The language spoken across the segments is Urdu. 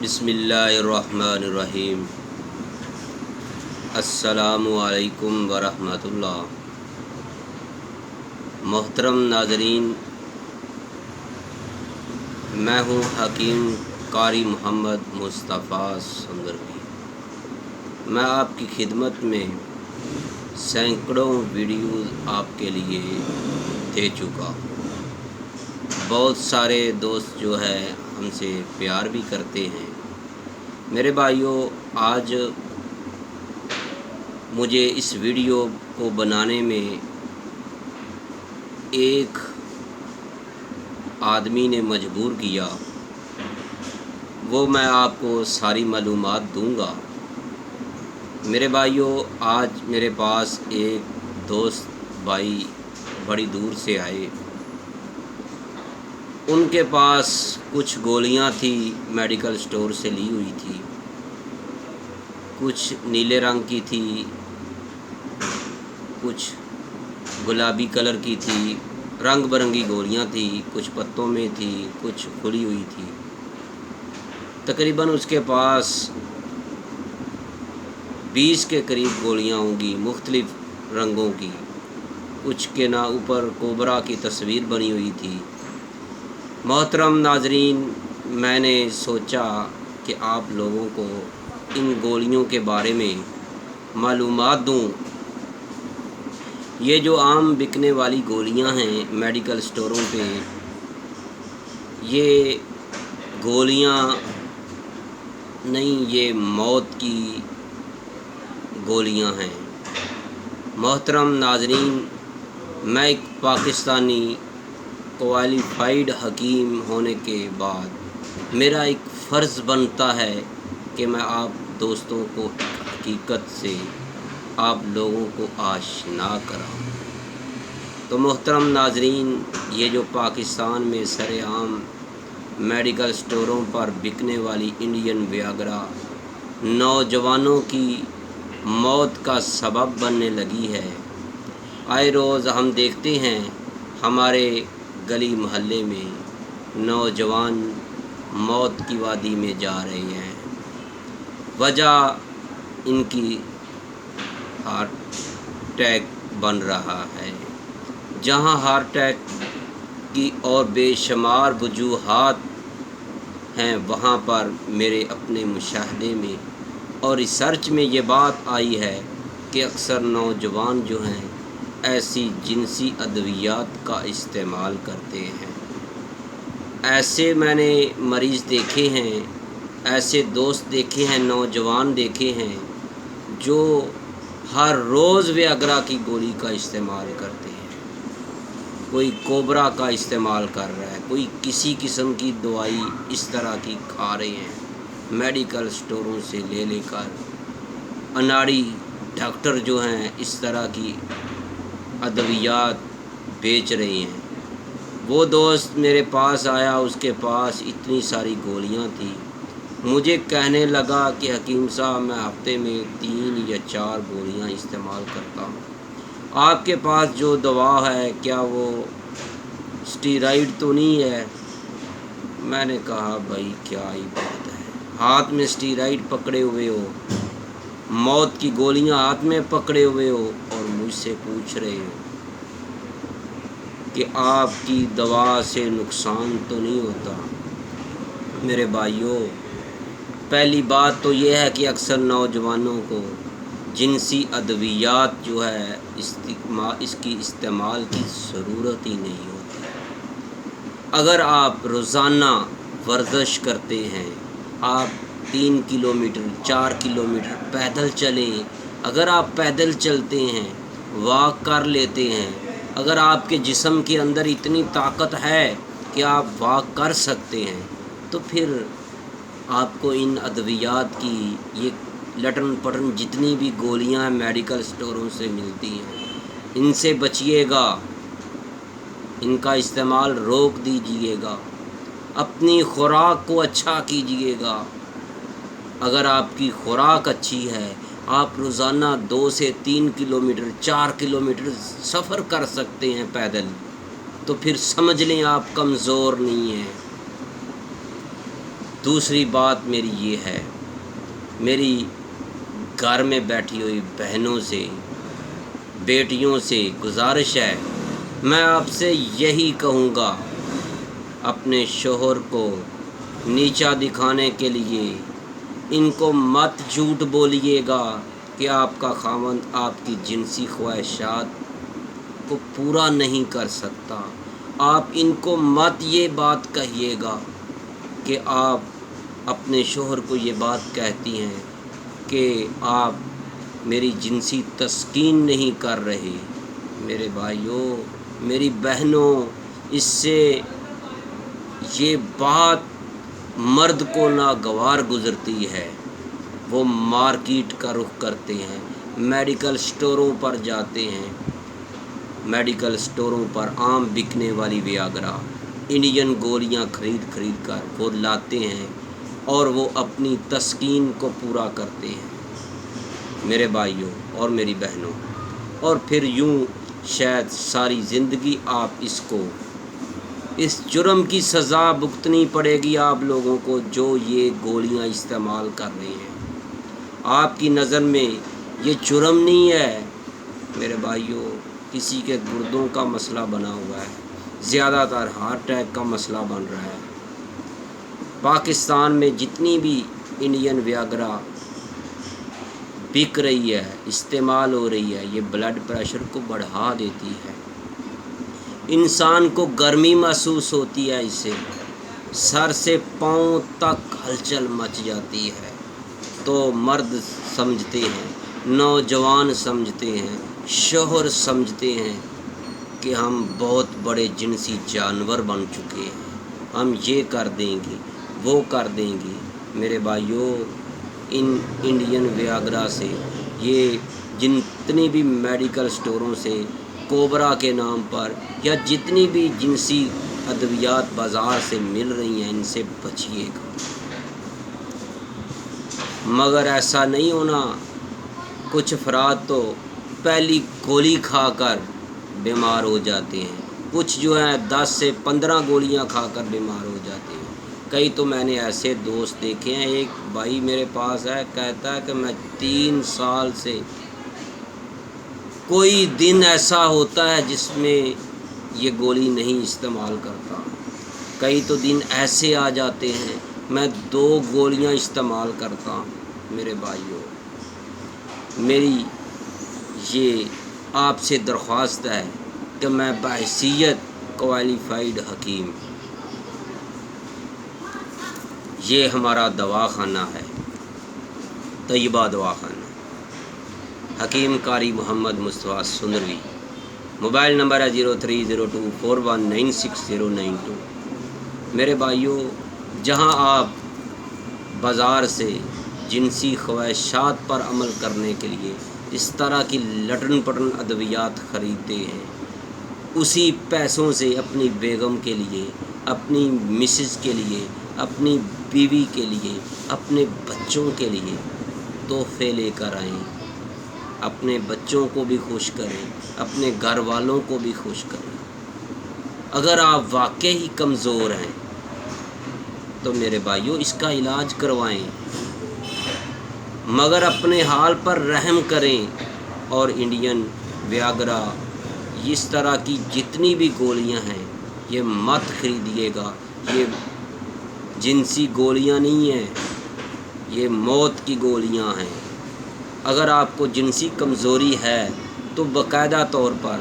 بسم اللہ الرحمن الرحیم۔ السلام علیکم ورحمۃ اللہ۔ محترم ناظرین، میں ہوں حکیم قاری محمد مصطفیٰ سنگروی۔ میں آپ کی خدمت میں سینکڑوں ویڈیوز آپ کے لیے دے چکا۔ بہت سارے دوست جو ہے ہم سے پیار بھی کرتے ہیں۔ میرے بھائیوں، آج مجھے اس ویڈیو کو بنانے میں ایک آدمی نے مجبور کیا، وہ میں آپ کو ساری معلومات دوں گا۔ میرے بھائیوں، آج میرے پاس ایک دوست بھائی بڑی دور سے آئے۔ ان کے پاس کچھ گولیاں تھی، میڈیکل سٹور سے لی ہوئی تھی، کچھ نیلے رنگ کی تھی، کچھ گلابی کلر کی تھی، رنگ برنگی گولیاں تھی، کچھ پتوں میں تھی، کچھ کھلی ہوئی تھی۔ تقریباً اس کے پاس 20 کے قریب گولیاں ہوں گی، مختلف رنگوں کی۔ کچھ کے نا اوپر کوبرا کی تصویر بنی ہوئی تھی۔ محترم ناظرین، میں نے سوچا کہ آپ لوگوں کو ان گولیوں کے بارے میں معلومات دوں۔ یہ جو عام بکنے والی گولیاں ہیں میڈیکل سٹوروں پہ، یہ گولیاں نہیں، یہ موت کی گولیاں ہیں۔ محترم ناظرین، میں ایک پاکستانی کوالیفائیڈ حکیم ہونے کے بعد میرا ایک فرض بنتا ہے کہ میں آپ دوستوں کو حقیقت سے آپ لوگوں کو آشنا کراؤں۔ تو محترم ناظرین، یہ جو پاکستان میں سر عام میڈیکل سٹوروں پر بکنے والی انڈین ویاگرا نوجوانوں کی موت کا سبب بننے لگی ہے، آئے روز ہم دیکھتے ہیں ہمارے گلی محلے میں نوجوان موت کی وادی میں جا رہے ہیں۔ وجہ ان کی ہارٹ اٹیک بن رہا ہے۔ جہاں ہارٹ اٹیک کی اور بے شمار وجوہات ہیں، وہاں پر میرے اپنے مشاہدے میں اور ریسرچ میں یہ بات آئی ہے کہ اکثر نوجوان جو ہیں ایسی جنسی ادویات کا استعمال کرتے ہیں۔ ایسے میں نے مریض دیکھے ہیں، ایسے دوست دیکھے ہیں، نوجوان دیکھے ہیں جو ہر روز ویاگرا کی گولی کا استعمال کرتے ہیں۔ کوئی کوبرا کا استعمال کر رہا ہے، کوئی کسی قسم کی دوائی اس طرح کی کھا رہے ہیں میڈیکل سٹوروں سے لے لے کر۔ اناڑی ڈاکٹر جو ہیں اس طرح کی ادویات بیچ رہے ہیں۔ وہ دوست میرے پاس آیا، اس کے پاس اتنی ساری گولیاں تھیں۔ مجھے کہنے لگا کہ حکیم صاحب، میں ہفتے میں 3 یا 4 گولیاں استعمال کرتا ہوں۔ آپ کے پاس جو دوا ہے کیا وہ اسٹیرائڈ تو نہیں ہے؟ میں نے کہا بھائی کیا ہی بات ہے، ہاتھ میں اسٹیرائڈ پکڑے ہوئے ہو، موت کی گولیاں ہاتھ میں پکڑے ہوئے ہو اور مجھ سے پوچھ رہے ہو کہ آپ کی دوا سے نقصان تو نہیں ہوتا؟ میرے بھائیوں، پہلی بات تو یہ ہے کہ اکثر نوجوانوں کو جنسی ادویات جو ہے اس کی استعمال کی ضرورت ہی نہیں ہوتی۔ اگر آپ روزانہ ورزش کرتے ہیں، آپ 3 کلومیٹر 4 کلومیٹر پیدل چلیں، اگر آپ پیدل چلتے ہیں، واک کر لیتے ہیں، اگر آپ کے جسم کے اندر اتنی طاقت ہے کہ آپ واک کر سکتے ہیں، تو پھر آپ کو ان ادویات کی یہ لٹن پٹن جتنی بھی گولیاں میڈیکل سٹوروں سے ملتی ہیں، ان سے بچیے گا، ان کا استعمال روک دیجیے گا، اپنی خوراک کو اچھا کیجیے گا۔ اگر آپ کی خوراک اچھی ہے، آپ روزانہ 2 سے 3 کلومیٹر 4 کلومیٹر سفر کر سکتے ہیں پیدل، تو پھر سمجھ لیں آپ کمزور نہیں ہیں۔ دوسری بات میری یہ ہے، میری گھر میں بیٹھی ہوئی بہنوں سے، بیٹیوں سے گزارش ہے، میں آپ سے یہی کہوں گا، اپنے شوہر کو نیچا دکھانے کے لیے ان کو مت جھوٹ بولیے گا کہ آپ کا خاوند آپ کی جنسی خواہشات کو پورا نہیں کر سکتا۔ آپ ان کو مت یہ بات کہیے گا کہ آپ اپنے شوہر کو یہ بات کہتی ہیں کہ آپ میری جنسی تسکین نہیں کر رہے۔ میرے بھائیوں، میری بہنوں، اس سے یہ بات مرد کو ناگوار گزرتی ہے۔ وہ مارکیٹ کا رخ کرتے ہیں، میڈیکل سٹوروں پر جاتے ہیں، میڈیکل سٹوروں پر عام بکنے والی ویاگرا، انڈین گولیاں خرید کر وہ لاتے ہیں اور وہ اپنی تسکین کو پورا کرتے ہیں، میرے بھائیوں اور میری بہنوں۔ اور پھر یوں شاید ساری زندگی آپ اس جرم کی سزا بھگتنی پڑے گی آپ لوگوں کو جو یہ گولیاں استعمال کر رہے ہیں۔ آپ کی نظر میں یہ جرم نہیں ہے میرے بھائیوں، کسی کے گردوں کا مسئلہ بنا ہوا ہے، زیادہ تر ہارٹ اٹیک کا مسئلہ بن رہا ہے۔ پاکستان میں جتنی بھی انڈین ویاگرا بک رہی ہے، استعمال ہو رہی ہے، یہ بلڈ پریشر کو بڑھا دیتی ہے، انسان کو گرمی محسوس ہوتی ہے، اس سے سر سے پاؤں تک ہلچل مچ جاتی ہے۔ تو مرد سمجھتے ہیں، نوجوان سمجھتے ہیں، شوہر سمجھتے ہیں کہ ہم بہت بڑے جنسی جانور بن چکے ہیں، ہم یہ کر دیں گے، وہ کر دیں گے۔ میرے بھائیوں، ان انڈین ویاگرا سے، یہ جتنی بھی میڈیکل سٹوروں سے کوبرا کے نام پر یا جتنی بھی جنسی ادویات بازار سے مل رہی ہیں، ان سے بچیے گا۔ مگر ایسا نہیں ہونا، کچھ افراد تو پہلی گولی کھا کر بیمار ہو جاتے ہیں، کچھ جو ہیں 10 سے 15 گولیاں کھا کر بیمار ہو جاتے ہیں۔ کئی تو میں نے ایسے دوست دیکھے ہیں، ایک بھائی میرے پاس ہے، کہتا ہے کہ میں 3 سال سے کوئی دن ایسا ہوتا ہے جس میں یہ گولی نہیں استعمال کرتا۔ کئی تو دن ایسے آ جاتے ہیں میں 2 گولیاں استعمال کرتا ہوں۔ میرے بھائیوں، میری یہ آپ سے درخواست ہے کہ میں بحیثیت کوالیفائیڈ حکیم، یہ ہمارا دواخانہ ہے، طیبہ دواخانہ، حکیم قاری محمد مصطفیٰ سندروی، موبائل نمبر ہے 0302419692۔ میرے بھائیوں، جہاں آپ بازار سے جنسی خواہشات پر عمل کرنے کے لیے اس طرح کی لٹن پٹن ادویات خریدتے ہیں، اسی پیسوں سے اپنی بیگم کے لیے، اپنی مسز کے لیے، اپنی بیوی کے لیے، اپنے بچوں کے لیے تحفے لے کر آئیں، اپنے بچوں کو بھی خوش کریں، اپنے گھر والوں کو بھی خوش کریں۔ اگر آپ واقعی کمزور ہیں تو میرے بھائیوں اس کا علاج کروائیں، مگر اپنے حال پر رحم کریں اور انڈین ویاگرا اس طرح کی جتنی بھی گولیاں ہیں یہ مت خریدیے گا۔ یہ جنسی گولیاں نہیں ہیں، یہ موت کی گولیاں ہیں۔ اگر آپ کو جنسی کمزوری ہے تو باقاعدہ طور پر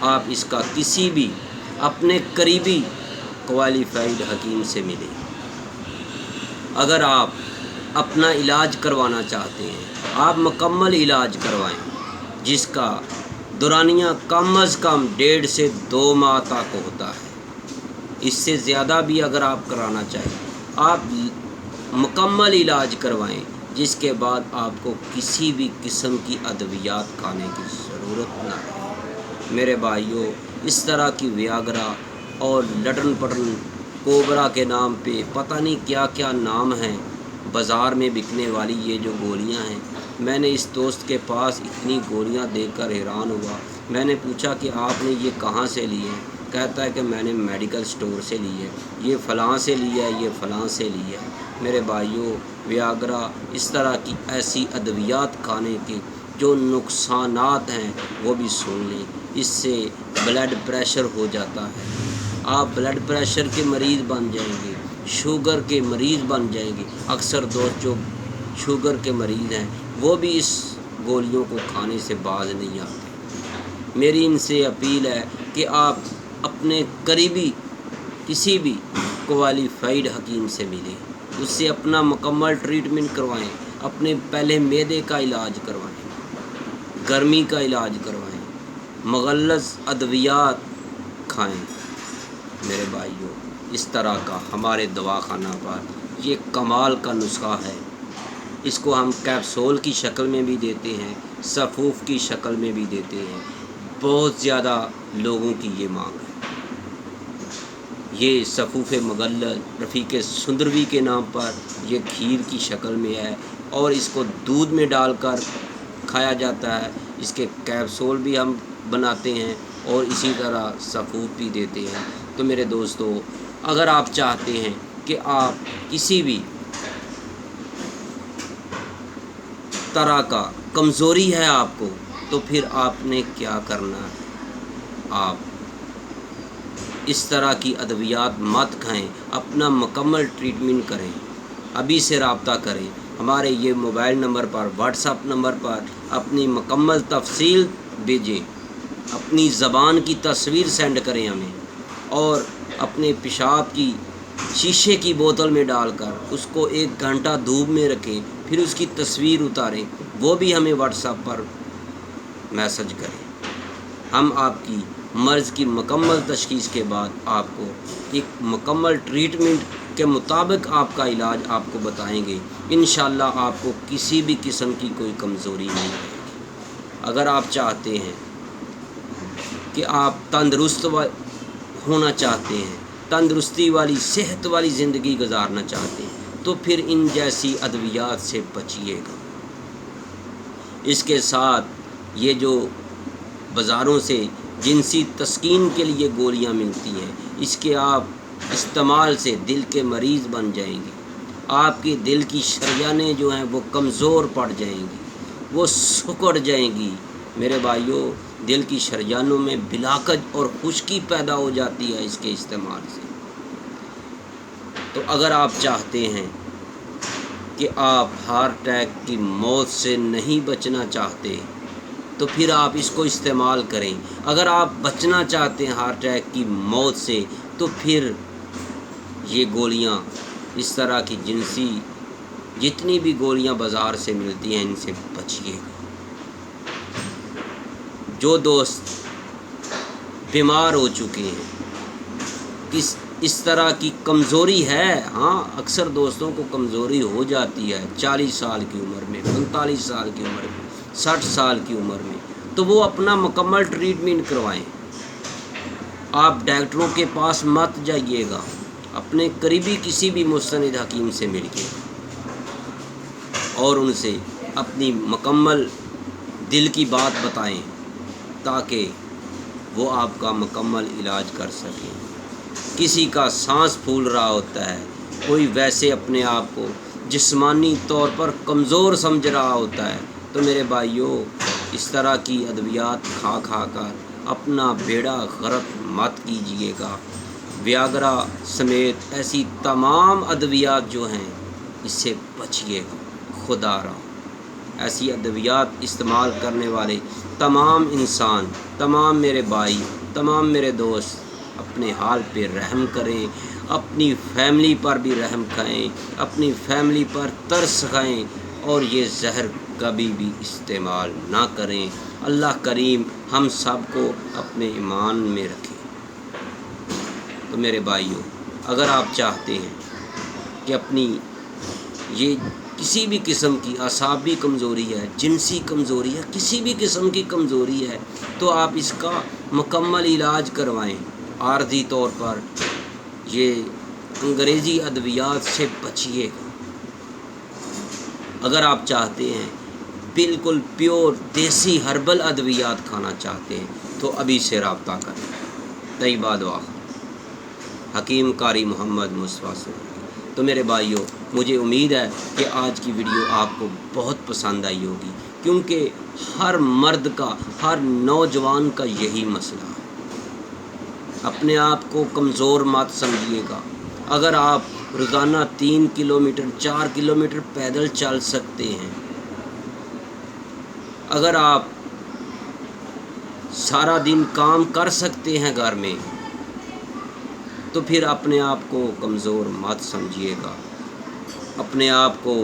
آپ اس کا کسی بھی اپنے قریبی کوالیفائیڈ حکیم سے ملیں۔ اگر آپ اپنا علاج کروانا چاہتے ہیں، آپ مکمل علاج کروائیں، جس کا دورانیہ کم از کم 1.5 سے 2 ماہ تک ہوتا ہے۔ اس سے زیادہ بھی اگر آپ کرانا چاہیں، آپ مکمل علاج کروائیں، جس کے بعد آپ کو کسی بھی قسم کی ادویات کھانے کی ضرورت نہ ہے۔ میرے بھائیوں، اس طرح کی ویاگرا اور لٹن پٹن کوبرا کے نام پہ پتہ نہیں کیا کیا نام ہیں بازار میں بکنے والی یہ جو گولیاں ہیں، میں نے اس دوست کے پاس اتنی گولیاں دیکھ کر حیران ہوا۔ میں نے پوچھا کہ آپ نے یہ کہاں سے لی ہیں؟ کہتا ہے کہ میں نے میڈیکل سٹور سے لی ہے، یہ فلاں سے لی ہے، یہ فلاں سے لی ہے۔ میرے بھائیوں، ویاگرا اس طرح کی ایسی ادویات کھانے کے جو نقصانات ہیں وہ بھی سن لیں۔ اس سے بلڈ پریشر ہو جاتا ہے، آپ بلڈ پریشر کے مریض بن جائیں گے، شوگر کے مریض بن جائیں گے۔ اکثر دوست جو شوگر کے مریض ہیں وہ بھی اس گولیوں کو کھانے سے باز نہیں آتے۔ میری ان سے اپیل ہے کہ آپ اپنے قریبی کسی بھی کوالیفائڈ حکیم سے ملیں، اس سے اپنا مکمل ٹریٹمنٹ کروائیں، اپنے پہلے معدے کا علاج کروائیں، گرمی کا علاج کروائیں، مغلظ ادویات کھائیں۔ میرے بھائیوں، اس طرح کا ہمارے دواخانہ پر یہ کمال کا نسخہ ہے۔ اس کو ہم کیپسول کی شکل میں بھی دیتے ہیں، سفوف کی شکل میں بھی دیتے ہیں۔ بہت زیادہ لوگوں کی یہ مانگ ہے۔ یہ سفوف مغلظ رفیق سندروی کے نام پر یہ کھیر کی شکل میں ہے، اور اس کو دودھ میں ڈال کر کھایا جاتا ہے۔ اس کے کیپسول بھی ہم بناتے ہیں اور اسی طرح سفوف بھی دیتے ہیں۔ تو میرے دوستو، اگر آپ چاہتے ہیں کہ آپ کسی بھی طرح کا کمزوری ہے آپ کو، تو پھر آپ نے کیا کرنا ہے؟ آپ اس طرح کی ادویات مت کھائیں، اپنا مکمل ٹریٹمنٹ کریں۔ ابھی سے رابطہ کریں، ہمارے یہ موبائل نمبر پر، واٹس ایپ نمبر پر اپنی مکمل تفصیل بھیجیں، اپنی زبان کی تصویر سینڈ کریں ہمیں، اور اپنے پیشاب کی شیشے کی بوتل میں ڈال کر اس کو 1 گھنٹہ دھوپ میں رکھیں، پھر اس کی تصویر اتاریں، وہ بھی ہمیں واٹس ایپ پر میسج کریں۔ ہم آپ کی مرض کی مکمل تشخیص کے بعد آپ کو ایک مکمل ٹریٹمنٹ کے مطابق آپ کا علاج آپ کو بتائیں گے۔ انشاءاللہ آپ کو کسی بھی قسم کی کوئی کمزوری نہیں رہے گی۔ اگر آپ چاہتے ہیں کہ آپ تندرست ہونا چاہتے ہیں، تندرستی والی صحت والی زندگی گزارنا چاہتے ہیں، تو پھر ان جیسی ادویات سے بچیے گا۔ اس کے ساتھ یہ جو بازاروں سے جنسی تسکین کے لیے گولیاں ملتی ہیں، اس کے آپ استعمال سے دل کے مریض بن جائیں گے۔ آپ کی دل کی شریانیں جو ہیں وہ کمزور پڑ جائیں گی، وہ سکڑ جائیں گی۔ میرے بھائیوں، دل کی شریانوں میں بلاکت اور خشکی پیدا ہو جاتی ہے اس کے استعمال سے۔ تو اگر آپ چاہتے ہیں کہ آپ ہارٹ اٹیک کی موت سے نہیں بچنا چاہتے، تو پھر آپ اس کو استعمال کریں۔ اگر آپ بچنا چاہتے ہیں ہارٹ اٹیک کی موت سے، تو پھر یہ گولیاں، اس طرح کی جنسی جتنی بھی گولیاں بازار سے ملتی ہیں، ان سے بچیے گا۔ جو دوست بیمار ہو چکے ہیں، اس طرح کی کمزوری ہے، ہاں اکثر دوستوں کو کمزوری ہو جاتی ہے 40 سال کی عمر میں، 45 سال کی عمر میں، 60 سال کی عمر میں، تو وہ اپنا مکمل ٹریٹمنٹ کروائیں۔ آپ ڈاکٹروں کے پاس مت جائیے گا، اپنے قریبی کسی بھی مستند حکیم سے مل کے اور ان سے اپنی مکمل دل کی بات بتائیں، تاکہ وہ آپ کا مکمل علاج کر سکیں۔ کسی کا سانس پھول رہا ہوتا ہے، کوئی ویسے اپنے آپ کو جسمانی طور پر کمزور سمجھ رہا ہوتا ہے، تو میرے بھائیوں، اس طرح کی ادویات کھا کر اپنا بیڑا غرق مت کیجیے گا۔ ویاگرا سمیت ایسی تمام ادویات جو ہیں، اس سے بچیے گا۔ خدا را ایسی ادویات استعمال کرنے والے تمام انسان، تمام میرے بھائی، تمام میرے دوست اپنے حال پہ رحم کریں، اپنی فیملی پر بھی رحم کھائیں، اپنی فیملی پر ترس کھائیں، اور یہ زہر کبھی بھی استعمال نہ کریں۔ اللہ کریم ہم سب کو اپنے ایمان میں رکھے۔ تو میرے بھائیوں، اگر آپ چاہتے ہیں کہ اپنی یہ کسی بھی قسم کی اعصابی کمزوری ہے، جنسی کمزوری ہے، کسی بھی قسم کی کمزوری ہے، تو آپ اس کا مکمل علاج کروائیں۔ عارضی طور پر یہ انگریزی ادویات سے بچیے گا۔ اگر آپ چاہتے ہیں بالکل پیور دیسی ہربل ادویات کھانا چاہتے ہیں، تو ابھی سے رابطہ کریں۔ طیبہ دعا حکیم قاری محمد مصطفیٰ سنگروی۔ تو میرے بھائیوں، مجھے امید ہے کہ آج کی ویڈیو آپ کو بہت پسند آئی ہوگی، کیونکہ ہر مرد کا، ہر نوجوان کا یہی مسئلہ ہے۔ اپنے آپ کو کمزور مت سمجھیے گا۔ اگر آپ روزانہ 3 کلومیٹر 4 کلومیٹر پیدل چل سکتے ہیں، اگر آپ سارا دن کام کر سکتے ہیں گھر میں، تو پھر اپنے آپ کو کمزور مت سمجھیے گا۔ اپنے آپ کو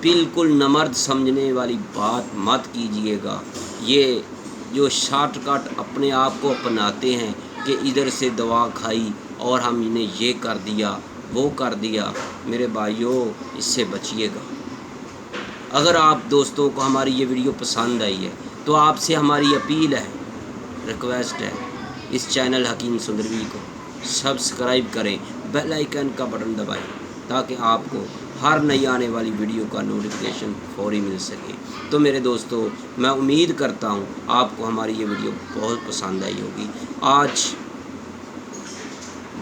بالکل نامرد سمجھنے والی بات مت کیجیے گا۔ یہ جو شارٹ کٹ اپنے آپ کو اپناتے ہیں کہ ادھر سے دوا کھائی اور ہم نے یہ کر دیا وہ کر دیا، میرے بھائیوں اس سے بچیے گا۔ اگر آپ دوستوں کو ہماری یہ ویڈیو پسند آئی ہے تو آپ سے ہماری اپیل ہے، ریکویسٹ ہے، اس چینل حکیم سنگروی کو سبسکرائب کریں، بیل آئیکن کا بٹن دبائیں تاکہ آپ کو ہر نئی آنے والی ویڈیو کا نوٹیفیکیشن فوری مل سکے۔ تو میرے دوستو، میں امید کرتا ہوں آپ کو ہماری یہ ویڈیو بہت پسند آئی ہوگی۔ آج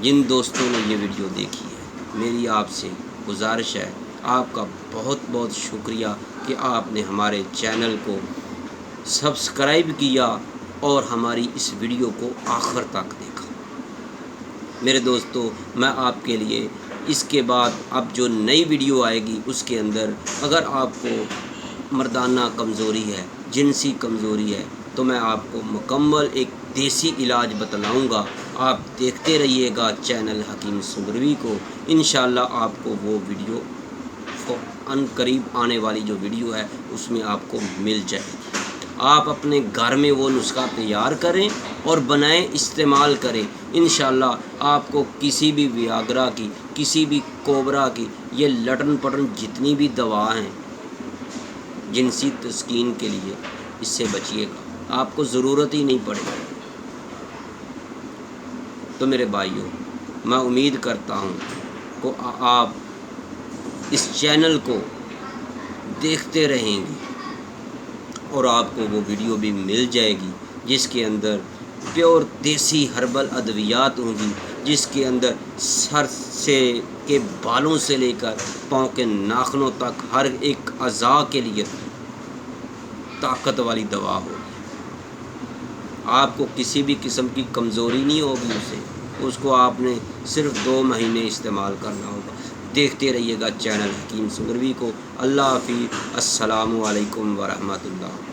جن دوستوں نے یہ ویڈیو دیکھی ہے، میری آپ سے گزارش ہے، آپ کا بہت بہت شکریہ کہ آپ نے ہمارے چینل کو سبسکرائب کیا اور ہماری اس ویڈیو کو آخر تک دیکھا۔ میرے دوستو، میں آپ کے لیے اس کے بعد اب جو نئی ویڈیو آئے گی اس کے اندر اگر آپ کو مردانہ کمزوری ہے، جنسی کمزوری ہے، تو میں آپ کو مکمل ایک دیسی علاج بتلاؤں گا۔ آپ دیکھتے رہیے گا چینل حکیم سنگروی کو، انشاءاللہ آپ کو وہ ویڈیو ان قریب آنے والی جو ویڈیو ہے اس میں آپ کو مل جائے گی۔ آپ اپنے گھر میں وہ نسخہ تیار کریں اور بنائیں، استعمال کریں، انشاءاللہ آپ کو کسی بھی ویاگرا کی، کسی بھی کوبرا کی، یہ لٹن پٹن جتنی بھی دوا ہیں جنسی تسکین کے لیے، اس سے بچیے گا، آپ کو ضرورت ہی نہیں پڑے گی۔ تو میرے بھائیوں، میں امید کرتا ہوں کہ آپ اس چینل کو دیکھتے رہیں گے اور آپ کو وہ ویڈیو بھی مل جائے گی جس کے اندر پیور دیسی ہربل ادویات ہوں گی، جس کے اندر سر سے کے بالوں سے لے کر پاؤں کے ناخنوں تک ہر ایک اعضاء کے لیے طاقت والی دوا ہوگی۔ آپ کو کسی بھی قسم کی کمزوری نہیں ہوگی، اس کو آپ نے صرف 2 مہینے استعمال کرنا ہوگا۔ دیکھتے رہیے گا چینل حکیم سنگروی کو۔ اللہ حافظ، السلام علیکم ورحمۃ اللہ۔